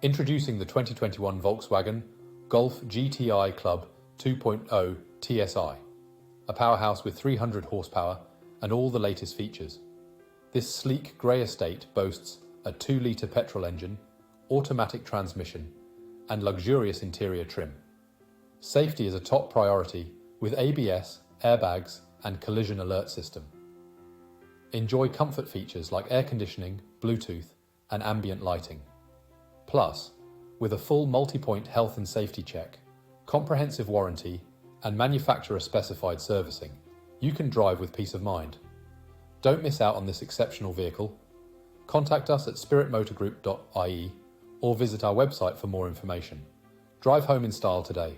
Introducing the 2021 Volkswagen Golf GTI Club 2.0 TSI, a powerhouse with 300 horsepower and all the latest features. This sleek grey estate boasts a 2-litre petrol engine, automatic transmission, and luxurious interior trim. Safety is a top priority with ABS, airbags, and collision alert system. Enjoy comfort features like air conditioning, Bluetooth, and ambient lighting. Plus, with a full multi-point health and safety check, comprehensive warranty, and manufacturer-specified servicing, you can drive with peace of mind. Don't miss out on this exceptional vehicle. Contact us at spiritmotorgroup.ie or visit our website for more information. Drive home in style today.